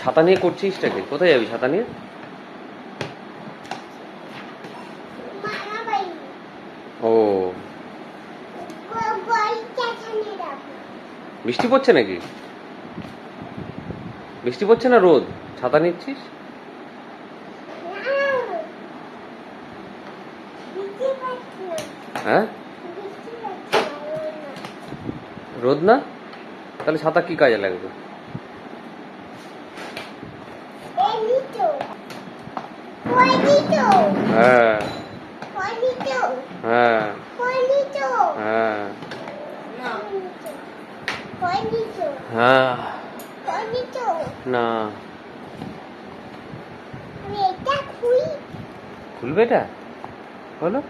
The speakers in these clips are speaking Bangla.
ছাতা নিয়ে করছিসটা কি? কোথায় যাবি ছাতা নিয়ে? ও, বৃষ্টি পড়ছে নাকি? বৃষ্টি পড়ছে না রোদ? ছাতা নিচ্ছিস? হ্যাঁ, রোদ না? তাহলে ছাতা কি কাজে লাগবে? হ্যাঁ হ্যাঁ হ্যাঁ হ্যাঁ, না খুলবে এটা? হলো,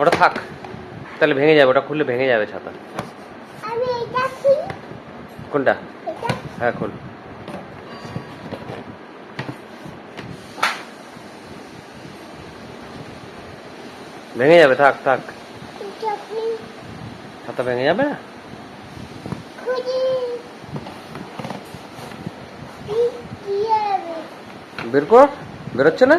ওটা থাক, তাহলে ভেঙে যাবে, ওটা খুললে ভেঙে যাবে ছাতা। কোনটা? হ্যাঁ খোল। ভেঙে যাবে, থাক থাক, ছাতা ভেঙে যাবে না। বের কর, বেরোচ্ছে না।